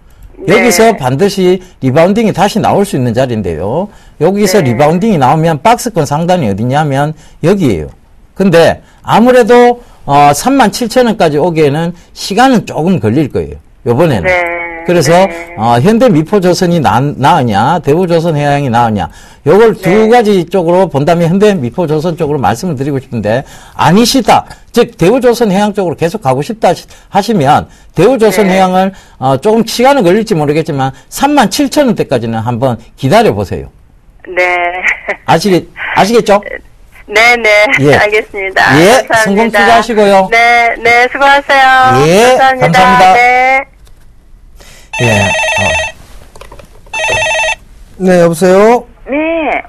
네. 여기서 반드시 리바운딩이 다시 나올 수 있는 자리인데요. 여기서 네. 리바운딩이 나오면 박스권 상단이 어디냐면 여기에요. 근데 아무래도 37,000원까지 오기에는 시간은 조금 걸릴 거예요. 요번에는. 네. 그래서 네. 현대미포조선이 나으냐 대우조선해양이 나으냐 요걸 두 네. 가지 쪽으로 본다면 현대미포조선 쪽으로 말씀을 드리고 싶은데 아니시다. 즉 대우조선해양 쪽으로 계속 가고 싶다 하시면 대우조선해양을 조금 시간은 걸릴지 모르겠지만 37,000원대까지는 한번 기다려 보세요. 네. 아시겠죠? 네네. 예. 알겠습니다. 예, 감사합니다. 성공 투자하시고요. 네, 네, 수고하세요. 예, 감사합니다. 네. 예. 네, 여보세요? 네.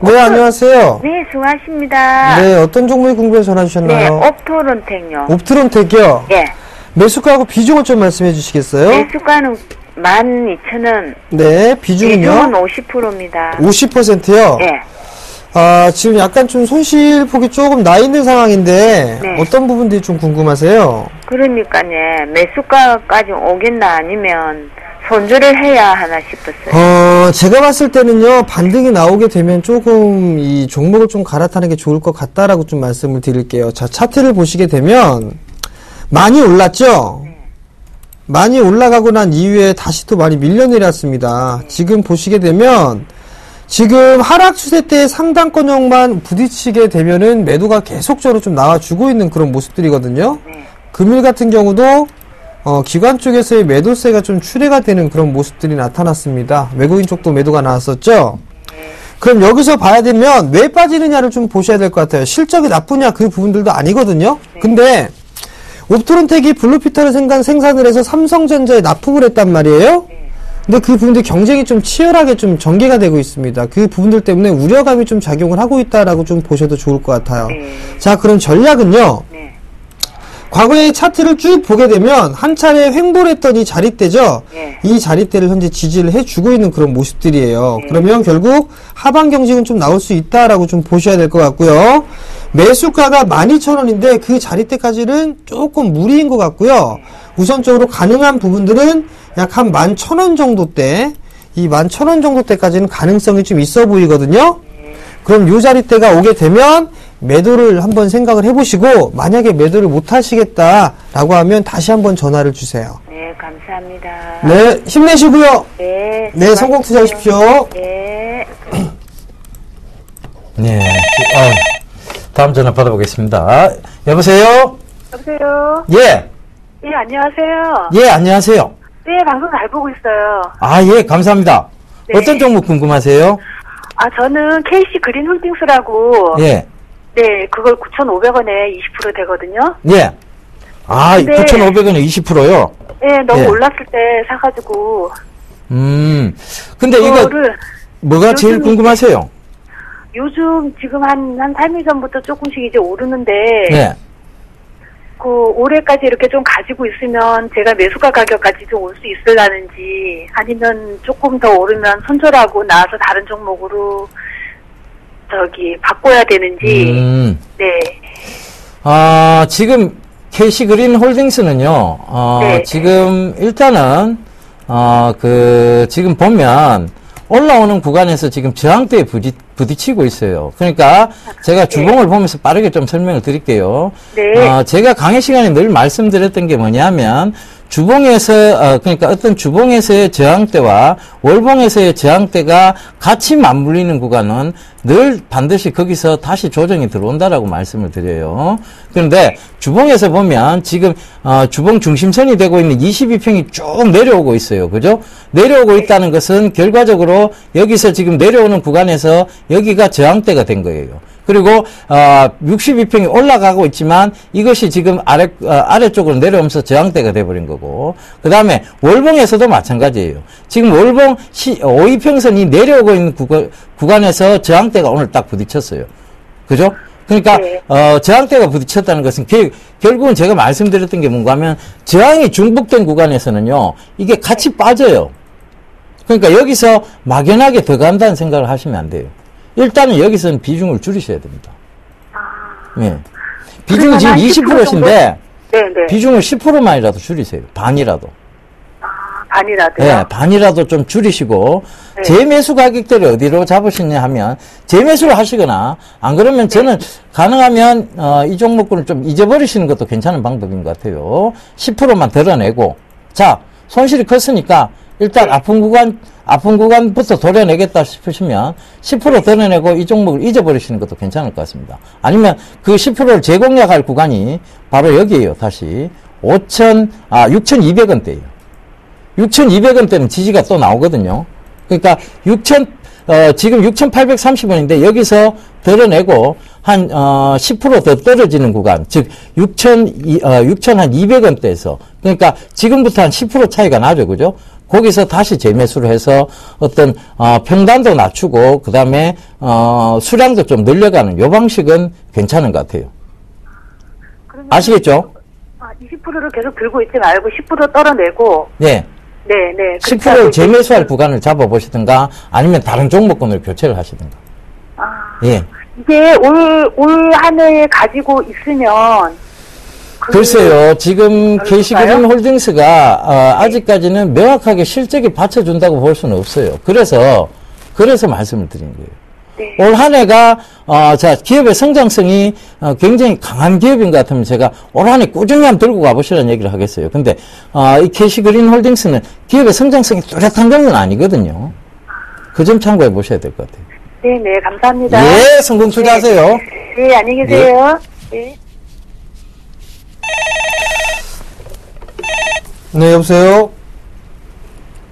네, 안녕하세요. 네, 수고하십니다. 네, 어떤 종목이 궁금해 전화 네, 주셨나요? 옵토론텍요. 옵트론텍이요? 예. 매수가하고 비중을 좀 말씀해 주시겠어요? 매수가는 12,000원. 네, 비중은요? 비중은 50%입니다. 50%요? 예. 지금 약간 좀 손실폭이 조금 나 있는 상황인데, 네. 어떤 부분들이 좀 궁금하세요? 그러니까요. 매수가까지 오겠나 아니면 손절을 해야 하나 싶었어요. 제가 봤을 때는요, 반등이 나오게 되면 조금 이 종목을 좀 갈아타는 게 좋을 것 같다라고 좀 말씀을 드릴게요. 자, 차트를 보시게 되면, 많이 올랐죠? 많이 올라가고 난 이후에 다시 또 많이 밀려내렸습니다. 지금 보시게 되면, 지금 하락 추세 때 상단권역만 부딪히게 되면은 매도가 계속적으로 좀 나와주고 있는 그런 모습들이거든요. 금일 같은 경우도 기관 쪽에서의 매도세가 좀 출회가 되는 그런 모습들이 나타났습니다. 외국인 쪽도 매도가 나왔었죠. 그럼 여기서 봐야 되면 왜 빠지느냐를 좀 보셔야 될 것 같아요. 실적이 나쁘냐 그 부분들도 아니거든요. 근데 옵토론텍이 블루피터를 생산을 해서 삼성전자에 납품을 했단 말이에요. 근데 그 부분들 경쟁이 좀 치열하게 좀 전개가 되고 있습니다. 그 부분들 때문에 우려감이 좀 작용을 하고 있다라고 좀 보셔도 좋을 것 같아요. 자, 그럼 전략은요. 네. 과거의 차트를 쭉 보게 되면 한 차례 횡보를 했던 이 자리대죠. 네. 이 자리대를 현재 지지를 해주고 있는 그런 모습들이에요. 그러면 결국 하방 경직은 좀 나올 수 있다라고 좀 보셔야 될 것 같고요. 매수가가 12,000원인데 그 자리대까지는 조금 무리인 것 같고요. 우선적으로 가능한 부분들은 약 한 11,000원 정도대, 이 11,000원 정도대까지는 가능성이 좀 있어 보이거든요. 그럼 요 자리대가 오게 되면 매도를 한번 생각을 해보시고, 만약에 매도를 못 하시겠다라고 하면 다시 한번 전화를 주세요. 네, 감사합니다. 네, 힘내시고요. 네. 네, 성공 투자하십시오. 네. 네. 다음 전화 받아보겠습니다. 여보세요? 여보세요? 예. 예, 안녕하세요. 예, 안녕하세요. 네, 방송 잘 보고 있어요. 아, 예, 감사합니다. 네. 어떤 종목 궁금하세요? 저는 KC 그린 홀딩스라고. 예. 네, 그걸 9,500원에 20% 되거든요. 예. 아, 네. 9,500원에 20%요? 네, 너무 예. 올랐을 때 사가지고. 근데 이거 그거를 뭐가 제일 요즘 궁금하세요? 요즘 지금 한 3일 전부터 조금씩 이제 오르는데. 예. 그 올해까지 이렇게 좀 가지고 있으면 제가 매수가 가격까지 좀 올 수 있을라는지 아니면 조금 더 오르면 손절하고 나와서 다른 종목으로 바꿔야 되는지. 네. 지금 KC 그린 홀딩스는요. 네. 지금 일단은 지금 보면 올라오는 구간에서 지금 저항대에 부딪히고 있어요. 그러니까 제가 주봉을 보면서 빠르게 좀 설명을 드릴게요. 네. 제가 강의 시간에 늘 말씀드렸던 게 뭐냐면 주봉에서 그러니까 어떤 주봉에서의 저항대와 월봉에서의 저항대가 같이 맞물리는 구간은 늘 반드시 거기서 다시 조정이 들어온다라고 말씀을 드려요. 그런데 주봉에서 보면 지금 주봉 중심선이 되고 있는 22평이 쭉 내려오고 있어요. 그죠? 내려오고 있다는 것은 결과적으로 여기서 지금 내려오는 구간에서 여기가 저항대가 된 거예요. 그리고 62평이 올라가고 있지만 이것이 지금 아래쪽으로 내려오면서 저항대가 돼버린 거고, 그 다음에 월봉에서도 마찬가지예요. 지금 월봉 52평선이 내려오고 있는 구간에서 저항대가 오늘 딱 부딪혔어요. 그죠? 그러니까 네. 저항대가 부딪혔다는 것은 결국은 제가 말씀드렸던 게 뭔가 하면 저항이 중복된 구간에서는요 이게 같이 빠져요. 그러니까 여기서 막연하게 더 간다는 생각을 하시면 안 돼요. 일단은 여기서는 비중을 줄이셔야 됩니다. 네. 비중이 지금 20%신데 네네. 비중을 10%만이라도 줄이세요. 반이라도. 반이라도요? 네, 반이라도 좀 줄이시고 네. 재매수 가격대를 어디로 잡으시냐 하면 재매수를 하시거나 안 그러면 저는 가능하면 이 종목군을 좀 잊어버리시는 것도 괜찮은 방법인 것 같아요. 10%만 덜어내고 자 손실이 컸으니까 일단 아픈 구간부터 도려내겠다 싶으시면 10% 덜어내고 이 종목을 잊어버리시는 것도 괜찮을 것 같습니다. 아니면 그 10%를 재공략할 구간이 바로 여기에요. 다시 6,200원대예요. 6,200원대는 지지가 또 나오거든요. 그러니까 지금 6,830원인데 여기서 덜어내고 한 10% 더 떨어지는 구간, 즉 6,200원대에서 그러니까 지금부터 한 10% 차이가 나죠, 그죠? 거기서 다시 재매수를 해서 어떤 평단도 낮추고 그 다음에 수량도 좀 늘려가는 요 방식은 괜찮은 것 같아요. 아시겠죠? 20%를 계속 들고 있지 말고 10% 떨어내고. 네. 네네. 10%를 재매수할 구간을 잡아보시든가 아니면 다른 종목군을 교체를 하시든가. 예. 이게 올 한 해 가지고 있으면. 글쎄요, 지금 그럴까요? KC그린 홀딩스가 아직까지는 명확하게 실적이 받쳐준다고 볼 수는 없어요. 그래서 말씀을 드린 거예요. 네. 올 한 해가 자 기업의 성장성이 굉장히 강한 기업인 것 같으면 제가 올 한 해 꾸준히 한번 들고 가보시라는 얘기를 하겠어요. 근데 이 KC그린 홀딩스는 기업의 성장성이 뚜렷한 건 아니거든요. 그 점 참고해 보셔야 될 것 같아요. 네네, 감사합니다. 예, 성공 투자하세요. 네, 안녕히 계세요. 네. 네, 여보세요?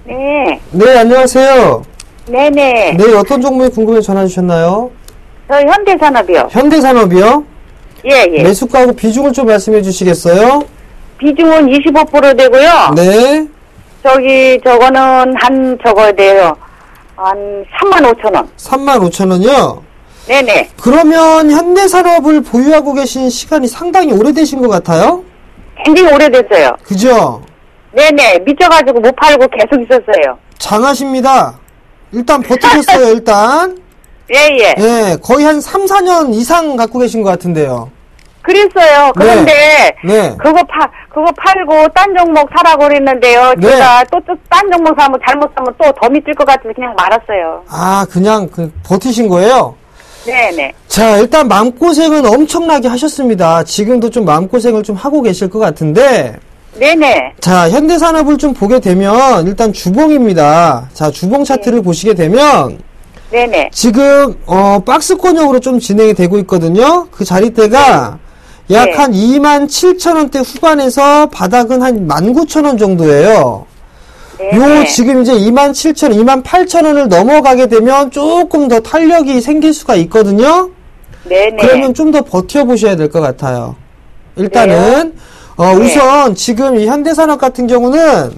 네, 네, 안녕하세요. 네네. 네, 어떤 종목이 궁금해 전화 주셨나요? 저 현대산업이요. 현대산업이요? 예, 예. 매수가하고 비중을 좀 말씀해 주시겠어요? 비중은 25% 되고요. 네. 저거는 저거에 대해요. 한 35,000원. 35,000원이요? 네네. 그러면 현대산업을 보유하고 계신 시간이 상당히 오래되신 것 같아요? 굉장히 오래됐어요. 그죠? 네네. 미쳐가지고 못 팔고 계속 있었어요. 장하십니다. 일단 버티셨어요, 일단. 예, 예. 예, 거의 한 3, 4년 이상 갖고 계신 것 같은데요. 그랬어요. 그런데, 네. 그거 팔고, 딴 종목 사라고 그랬는데요. 네. 제가 또 딴 종목 사면 잘못 사면 또 더 미칠 것 같아서 그냥 말았어요. 아, 그냥 버티신 거예요? 네네. 자, 일단 마음고생은 엄청나게 하셨습니다. 지금도 좀 마음고생을 좀 하고 계실 것 같은데, 네네. 자, 현대산업을 좀 보게 되면, 일단 주봉입니다. 자, 주봉 차트를 보시게 되면, 네네. 지금, 박스권형으로 좀 진행이 되고 있거든요. 그 자리대가 약 네. 한 27,000원대 후반에서 바닥은 한 19,000원 정도예요. 네네. 요 지금 이제 27,000원, 28,000원을 넘어가게 되면 조금 더 탄력이 생길 수가 있거든요. 네네. 그러면 좀 더 버텨보셔야 될 것 같아요. 일단은, 우선 지금 이 현대산업 같은 경우는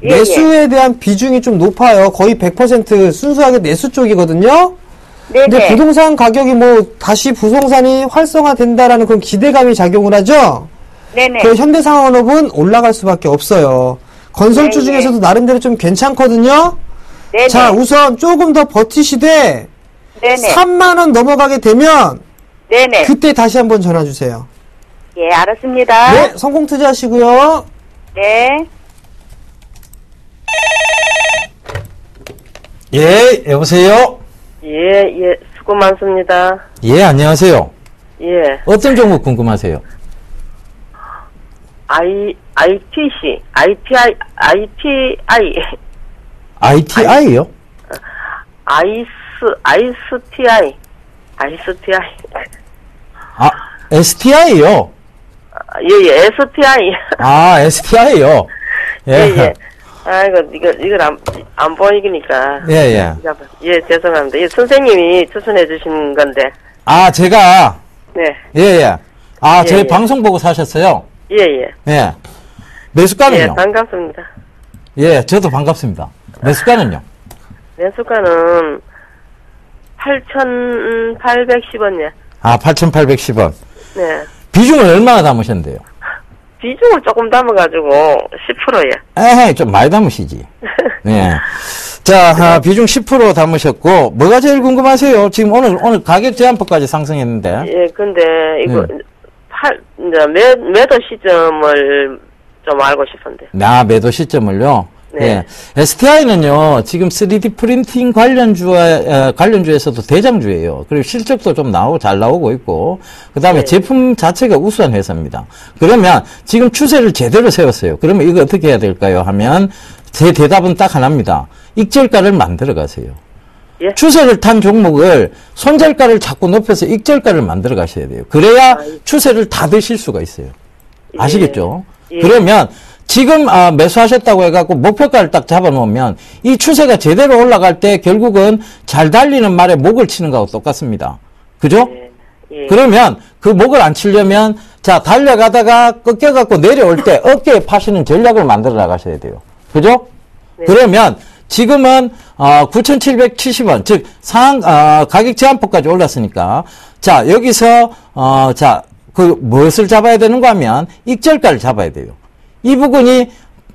예, 내수에 대한 비중이 좀 높아요. 거의 100% 순수하게 내수 쪽이거든요. 네네. 근데 부동산 가격이 다시 부동산이 활성화된다라는 그런 기대감이 작용을 하죠. 네네. 그 현대산업은 올라갈 수밖에 없어요. 건설주 네네. 중에서도 나름대로 좀 괜찮거든요. 네네. 자, 우선 조금 더 버티시되 네네. 3만원 넘어가게 되면 네네. 그때 다시 한번 전화 주세요. 예, 알았습니다. 네, 성공 투자하시고요. 네. 예, 여보세요? 예, 수고 많습니다. 예, 안녕하세요. 예. 어떤 종목 궁금하세요? ITC, ITI. ITI요? ISTI. 아, STI요? 예, STI. 아, STI요? 예. 아이고, 이걸 안 보이니까. 예. 예, 죄송합니다. 예, 선생님이 추천해 주신 건데. 아, 제가. 네. 예. 아, 저희 예. 방송 보고 사셨어요? 예. 예. 매수가는요? 예, 반갑습니다. 예, 저도 반갑습니다. 매수가는요? 매수가는 8,810원이요. 아, 8,810원. 네. 비중을 얼마나 담으셨는데요? 비중을 조금 담아가지고 10%예. 에헤이, 좀 많이 담으시지. 네. 자, 비중 10% 담으셨고, 뭐가 제일 궁금하세요? 지금 오늘 가격 제한법까지 상승했는데. 예, 근데 이거 매도 시점을 좀 알고 싶은데. 매도 시점을요? 네. 예. STI는요, 지금 3D 프린팅 관련주에서도 대장주예요. 그리고 실적도 좀 잘 나오고 있고, 그 다음에 네. 제품 자체가 우수한 회사입니다. 그러면 지금 추세를 제대로 세웠어요. 그러면 이거 어떻게 해야 될까요? 하면 제 대답은 딱 하나입니다. 익절가를 만들어 가세요. 예? 추세를 탄 종목을 손절가를 자꾸 높여서 익절가를 만들어 가셔야 돼요. 그래야 추세를 다 드실 수가 있어요. 아시겠죠? 예. 그러면 지금 매수하셨다고 해갖고 목표가를 딱 잡아놓으면 이 추세가 제대로 올라갈 때 결국은 잘 달리는 말에 목을 치는 거하고 똑같습니다. 그죠? 예. 그러면 그 목을 안 치려면 자 달려가다가 꺾여갖고 내려올 때 어깨에 파시는 전략을 만들어 나가셔야 돼요. 그죠? 네. 그러면 지금은 9,770원 즉 가격 제한폭까지 올랐으니까 자 여기서 그 무엇을 잡아야 되는가 하면 익절가를 잡아야 돼요. 이 부분이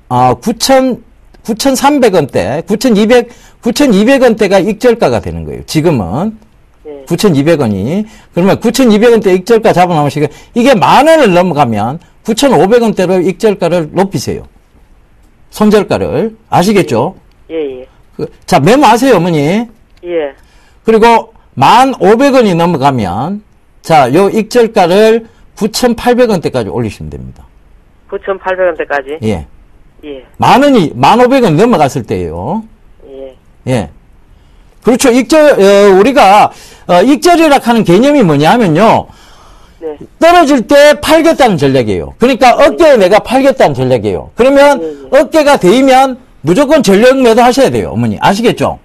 9,300원대, 9,200원대가 익절가가 되는 거예요. 지금은 네. 9,200원이 그러면 9,200원대 익절가 잡아놓으시고 이게 10,000원을 넘어가면 9,500원대로 익절가를 높이세요. 손절가를 아시겠죠? 예. 자 메모하세요, 어머니. 예. 그리고 1,500원이 넘어가면 자 요 익절가를 9,800원대까지 올리시면 됩니다. 9,800원대까지? 예. 예. 1,500원 넘어갔을 때예요. 예. 예. 그렇죠. 우리가, 익절이라 하는 개념이 뭐냐면요. 네. 떨어질 때 팔겠다는 전략이에요. 그러니까 어깨에 내가 팔겠다는 전략이에요. 그러면 어깨가 데이면 무조건 전력 매도 하셔야 돼요. 어머니. 아시겠죠?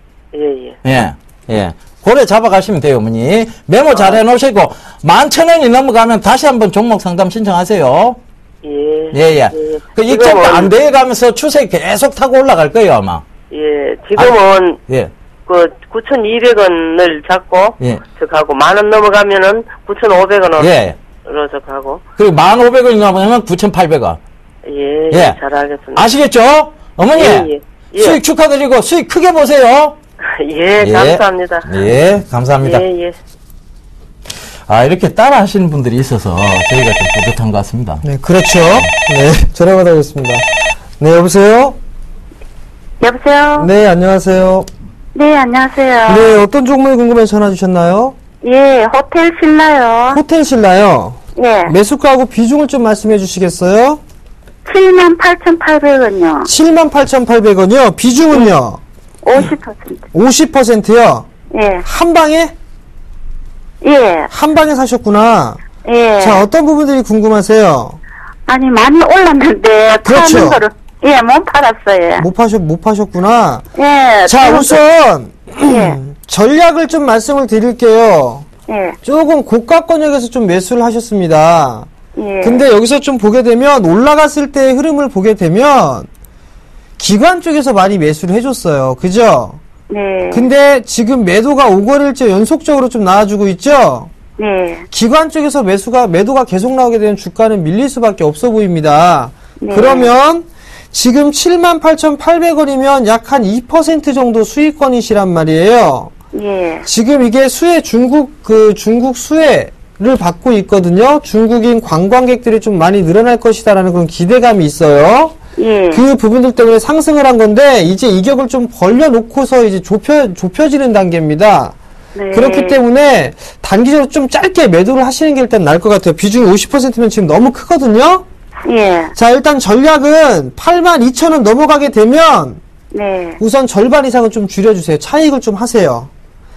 예. 예. 고래 잡아가시면 돼요, 어머니. 메모 잘 해놓으시고, 11,000원이 넘어가면 다시 한번 종목 상담 신청하세요. 예. 그 익절가 안 돼가면서 추세 계속 타고 올라갈 거예요, 아마. 예. 지금은, 예. 9,200원을 잡고, 예. 적하고, 10,000원 넘어가면은 9,500원으로 예. 적하고. 그리고 1,500원이 넘어가면 9,800원. 예. 예. 잘 알겠습니다. 아시겠죠? 어머니. 예. 수익 축하드리고 수익 크게 보세요. 예, 감사합니다. 예, 감사합니다. 예. 이렇게 따라 하시는 분들이 있어서 저희가 좀 뿌듯한 것 같습니다. 네, 그렇죠. 네, 전화 받아보겠습니다. 네, 여보세요? 여보세요? 네, 안녕하세요. 네, 안녕하세요. 네, 어떤 종목이 궁금해서 전화 주셨나요? 예, 호텔 신라요. 호텔 신라요. 네. 매수가하고 비중을 좀 말씀해 주시겠어요? 78,800원요. 78,800원이요. 비중은요? 50%. 50%요. 예. 한 방에? 예. 한 방에 사셨구나. 예. 자, 어떤 부분들이 궁금하세요? 아니, 많이 올랐는데, 그렇죠. 파는 거를, 예, 못 팔았어요. 못 파셨구나. 예. 자, 우선, 예. 전략을 좀 말씀을 드릴게요. 예. 조금 고가권역에서 좀 매수를 하셨습니다. 예. 근데 여기서 좀 보게 되면, 올라갔을 때의 흐름을 보게 되면, 기관 쪽에서 많이 매수를 해줬어요. 그죠? 네. 근데 지금 매도가 5거래일째 연속적으로 좀 나와주고 있죠? 네. 기관 쪽에서 매도가 계속 나오게 되면 주가는 밀릴 수밖에 없어 보입니다. 네. 그러면 지금 78,800원이면 약 한 2% 정도 수익권이시란 말이에요. 예. 지금 이게 중국 수혜를 받고 있거든요. 중국인 관광객들이 좀 많이 늘어날 것이다라는 그런 기대감이 있어요. 예. 그 부분들 때문에 상승을 한 건데, 이제 이격을 좀 벌려놓고서 이제 좁혀지는 단계입니다. 네. 그렇기 때문에 단기적으로 좀 짧게 매도를 하시는 게 일단 나을 것 같아요. 비중이 50%면 지금 너무 크거든요. 예. 자, 일단 전략은 82,000원 넘어가게 되면 네. 우선 절반 이상은 좀 줄여주세요. 차익을 좀 하세요.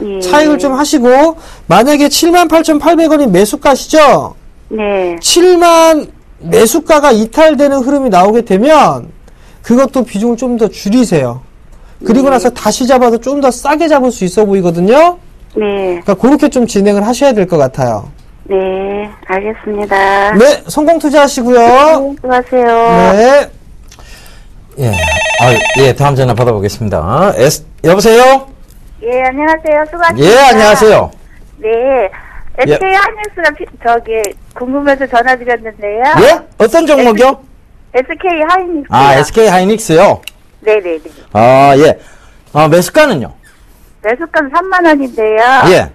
예. 차익을 좀 하시고 만약에 78,800원이 매수가시죠? 네. 7만 매수가가 이탈되는 흐름이 나오게 되면 그것도 비중을 좀 더 줄이세요. 그리고 나서 다시 잡아도 좀 더 싸게 잡을 수 있어 보이거든요. 네. 그러니까 그렇게 좀 진행을 하셔야 될 것 같아요. 네. 알겠습니다. 네, 성공 투자하시고요. 수고하세요. 네. 예, 다음 전화 받아보겠습니다. 여보세요? 예, 안녕하세요. 수고하셨습니다. 예, 안녕하세요. 네. SK 하이닉스가 궁금해서 전화드렸는데요. 예? 어떤 종목이요? SK 하이닉스. SK 하이닉스요? 네네네. 예. 매수가는요? 매수가는 3만 원인데요. 예.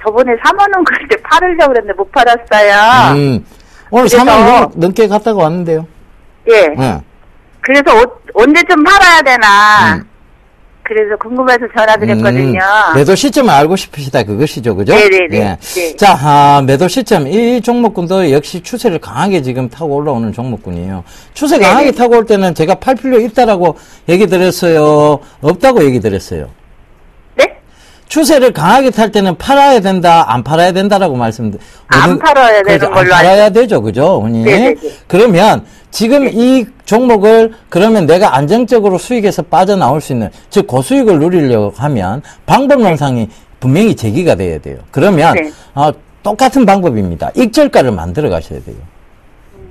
저번에 4만 원 그럴 때 팔으려고 그랬는데 못 팔았어요. 오늘 그래서- 3만 원 넘게 갔다가 왔는데요. 예. 예. 그래서 언제쯤 팔아야 되나. 그래서 궁금해서 전화드렸거든요. 매도 시점을 알고 싶으시다 그것이죠, 그죠? 네네네. 예. 네. 자, 매도 시점. 이 종목군도 역시 추세를 강하게 지금 타고 올라오는 종목군이에요. 추세 강하게 타고 올 때는 제가 팔 필요 있다라고 얘기 드렸어요? 없다고 얘기 드렸어요? 네? 추세를 강하게 탈 때는 팔아야 된다, 안 팔아야 된다라고 말씀드렸어요. 안 팔아야 되는 안 걸로 팔아야 되죠, 그죠, 어머니? 네네네. 그러면 지금 이 종목을 그러면 내가 안정적으로 수익에서 빠져나올 수 있는, 즉 고수익을 누리려고 하면 방법론상이 분명히 제기가 돼야 돼요. 그러면 네. 똑같은 방법입니다. 익절가를 만들어 가셔야 돼요.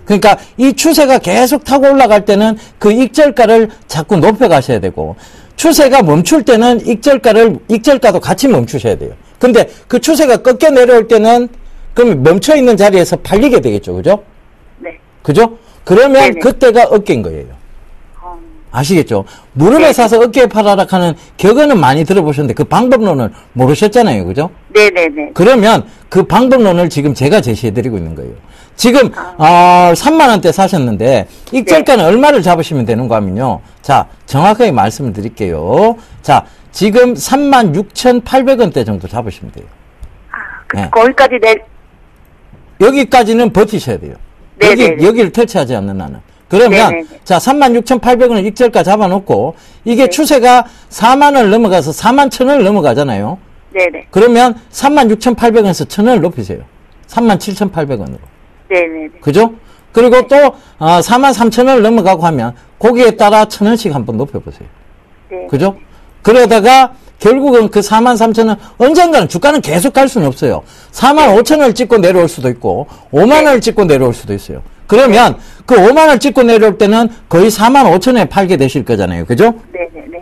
그러니까 이 추세가 계속 타고 올라갈 때는 그 익절가를 자꾸 높여 가셔야 되고, 추세가 멈출 때는 익절가도 같이 멈추셔야 돼요. 근데 그 추세가 꺾여 내려올 때는 그럼 멈춰 있는 자리에서 팔리게 되겠죠. 그죠? 네. 그죠? 그러면 네네. 그때가 어깨인 거예요. 아시겠죠? 무릎에 사서 어깨에 팔아라 하는 격언은 많이 들어보셨는데 그 방법론을 모르셨잖아요. 그죠? 네네네. 그러면 그 방법론을 지금 제가 제시해드리고 있는 거예요. 지금 3만 원대 사셨는데 익절가는 얼마를 잡으시면 되는가 하면요. 자, 정확하게 말씀을 드릴게요. 자, 지금 36,800원대 정도 잡으시면 돼요. 네. 거기까지 여기까지는 버티셔야 돼요. 네네네. 여기를 터치하지 않는 한은. 그러면 네네네. 자, 36,800원을 익절가 잡아놓고 이게 추세가 4만 원을 넘어가서 4만 1,000원을 넘어가잖아요. 네네. 그러면 36,800원에서 1,000원을 높이세요. 37,800원으로. 네네네. 그죠? 그리고 또 43,000원을 넘어가고 하면 거기에 따라 1,000원씩 한번 높여보세요. 네. 그죠? 그러다가 결국은 그 43,000원 언젠가는 주가는 계속 갈 수는 없어요. 45,000원을 찍고 내려올 수도 있고 5만 원을 찍고 내려올 수도 있어요. 그러면 그 5만 원을 찍고 내려올 때는 거의 45,000원에 팔게 되실 거잖아요. 그죠? 네네네.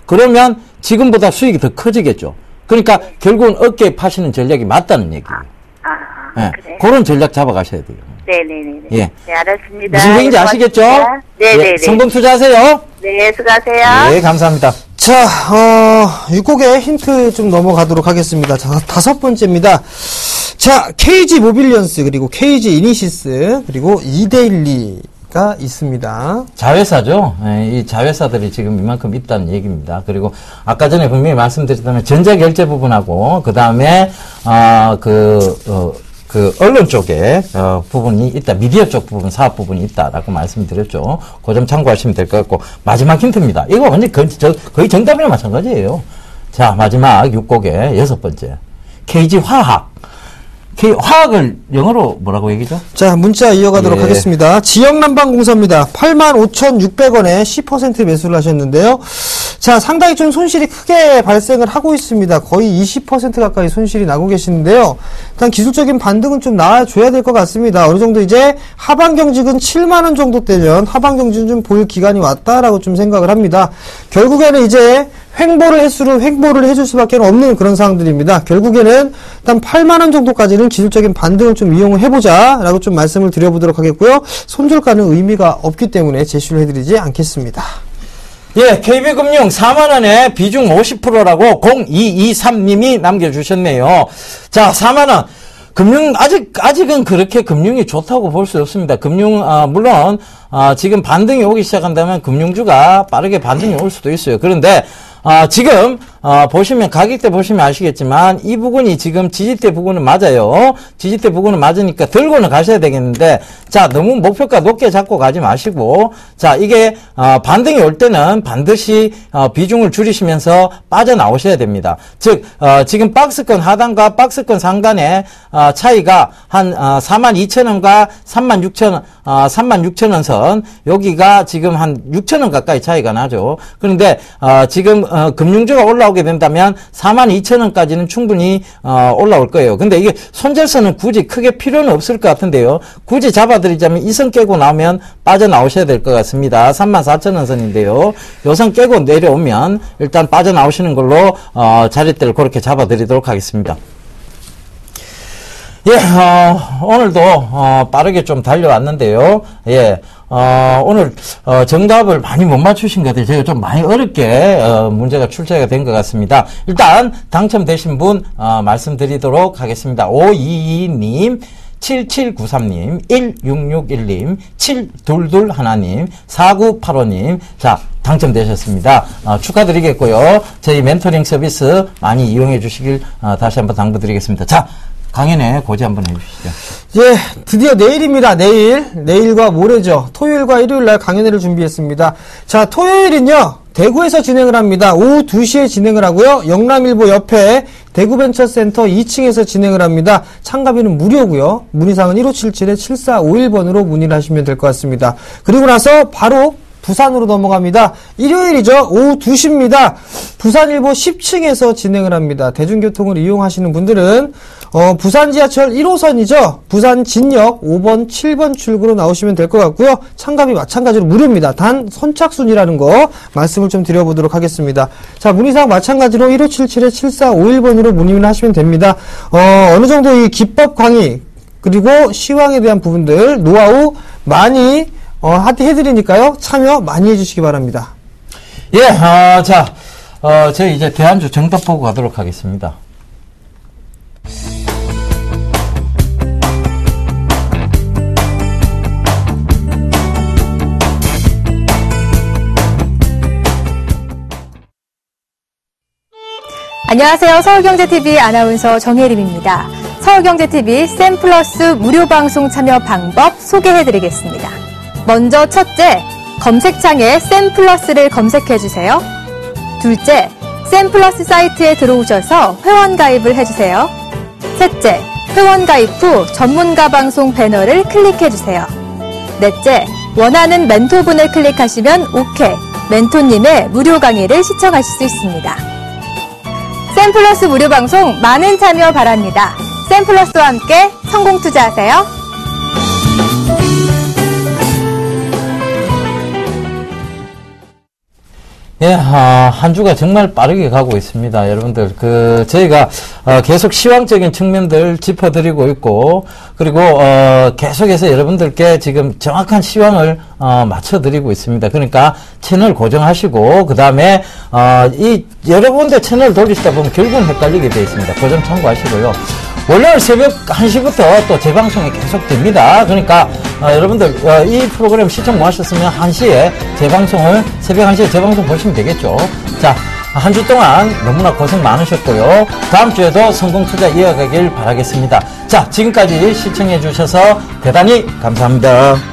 그러면 지금보다 수익이 더 커지겠죠. 그러니까 결국은 어깨에 파시는 전략이 맞다는 얘기예요. 그래. 그런 전략 잡아가셔야 돼요. 네네네. 예. 네, 알았습니다. 무슨 얘기인지 아시겠죠? 네네네. 예, 성공 투자하세요. 네, 수고하세요. 예, 감사합니다. 자, 6곡의 힌트 좀 넘어가도록 하겠습니다. 자, 5번째입니다. 자, KG 모빌리언스, 그리고 KG 이니시스, 그리고 이데일리가 있습니다. 자회사죠. 예, 이 자회사들이 지금 이만큼 있다는 얘기입니다. 그리고 아까 전에 분명히 말씀드렸다면 전자결제 부분하고 그 다음에 그 언론 쪽에 부분이 있다. 미디어 쪽 부분, 사업 부분이 있다라고 말씀드렸죠. 그 점 참고하시면 될 것 같고 마지막 힌트입니다. 이거 완전 거의 정답이랑 마찬가지예요. 자, 마지막 6곡의 6번째. KG 화학. 화학을 영어로 뭐라고 얘기죠? 자, 문자 이어가도록 예. 하겠습니다. 지역난방공사입니다. 85,600원에 10% 매수를 하셨는데요. 자, 상당히 좀 손실이 크게 발생을 하고 있습니다. 거의 20% 가까이 손실이 나고 계시는데요. 일단 기술적인 반등은 좀 나와줘야 될 것 같습니다. 어느 정도 이제 하방 경직은 7만원 정도 되면 하방 경직은 좀 보일 기간이 왔다라고 좀 생각을 합니다. 결국에는 이제 횡보를 해줄 수밖에 없는 그런 상황들입니다. 결국에는 일단 8만원 정도까지는 기술적인 반등을 좀 이용을 해보자 라고 좀 말씀을 드려보도록 하겠고요. 손절가는 의미가 없기 때문에 제시를 해드리지 않겠습니다. 예, KB금융 4만원에 비중 50%라고 0223님이 남겨주셨네요. 자, 4만원. 금융, 아직은 그렇게 금융이 좋다고 볼 수 없습니다. 물론, 지금 반등이 오기 시작한다면 금융주가 빠르게 반등이 올 수도 있어요. 그런데, 지금, 보시면 가격대 보시면 아시겠지만 이 부분이 지금 지지대 부분은 맞아요. 지지대 부분은 맞으니까 들고는 가셔야 되겠는데, 자, 너무 목표가 높게 잡고 가지 마시고, 자, 이게 반등이 올 때는 반드시 비중을 줄이시면서 빠져나오셔야 됩니다. 즉 지금 박스권 하단과 박스권 상단의 차이가 한 42,000원과 36,000원 선, 여기가 지금 한 6,000원 가까이 차이가 나죠. 그런데 지금 금융주가 올라오게 된다면 42,000원까지는 충분히 올라올 거예요. 근데 이게 손절선은 굳이 크게 필요는 없을 것 같은데요. 굳이 잡아드리자면 이 선 깨고 나오면 빠져나오셔야 될 것 같습니다. 34,000원 선인데요. 요 선 깨고 내려오면 일단 빠져나오시는 걸로 자리대를 그렇게 잡아드리도록 하겠습니다. 예, 오늘도 빠르게 좀 달려왔는데요. 예, 오늘 정답을 많이 못 맞추신 것 같아요. 제가 좀 많이 어렵게 문제가 출제가 된 것 같습니다. 일단 당첨되신 분 말씀드리도록 하겠습니다. 522님, 7793님, 1661님, 7221님, 4985님, 자, 당첨되셨습니다. 축하드리겠고요. 저희 멘토링 서비스 많이 이용해 주시길 다시 한번 당부드리겠습니다. 자, 강연에 고지 한번 해주시죠. 예, 드디어 내일입니다. 내일과 모레죠. 토요일과 일요일날 강연회를 준비했습니다. 자, 토요일은요, 대구에서 진행을 합니다. 오후 2시에 진행을 하고요. 영남일보 옆에 대구벤처센터 2층에서 진행을 합니다. 참가비는 무료고요. 문의사항은 1577-7451번으로 문의를 하시면 될 것 같습니다. 그리고 나서 바로 부산으로 넘어갑니다. 일요일이죠. 오후 2시입니다. 부산일보 10층에서 진행을 합니다. 대중교통을 이용하시는 분들은 부산 지하철 1호선이죠. 부산 진역 5번, 7번 출구로 나오시면 될 것 같고요. 참가비 마찬가지로 무료입니다. 단 선착순이라는 거 말씀을 좀 드려보도록 하겠습니다. 자, 문의사항 마찬가지로 1577-7451번으로 문의를 하시면 됩니다. 어느 정도 이 기법 강의 그리고 시황에 대한 부분들 노하우 많이 해드리니까요. 참여 많이 해주시기 바랍니다. 예, 저희 이제 대안주 정답 보고 가도록 하겠습니다. 안녕하세요. 서울경제TV 아나운서 정혜림입니다. 서울경제TV 샘플러스 무료방송 참여 방법 소개해드리겠습니다. 먼저 첫째, 검색창에 샘플러스를 검색해주세요. 둘째, 샘플러스 사이트에 들어오셔서 회원 가입을 해주세요. 셋째, 회원 가입 후 전문가 방송 배너를 클릭해주세요. 넷째, 원하는 멘토분을 클릭하시면 OK, 멘토님의 무료 강의를 시청하실 수 있습니다. 샘플러스 무료 방송 많은 참여 바랍니다. 샘플러스와 함께 성공 투자하세요. 예, 한 주가 정말 빠르게 가고 있습니다. 여러분들, 저희가, 계속 시황적인 측면들 짚어드리고 있고, 그리고, 계속해서 여러분들께 지금 정확한 시황을, 맞춰드리고 있습니다. 그러니까 채널 고정하시고, 그 다음에, 여러 군데 채널 돌리시다 보면 결국은 헷갈리게 되어 있습니다. 그 점 참고하시고요. 월요일 새벽 1시부터 또 재방송이 계속 됩니다. 그러니까 여러분들 이 프로그램 시청 못 하셨으면 1시에 재방송을 새벽 1시에 재방송 보시면 되겠죠. 자, 한 주 동안 너무나 고생 많으셨고요. 다음 주에도 성공 투자 이어가길 바라겠습니다. 자, 지금까지 시청해 주셔서 대단히 감사합니다.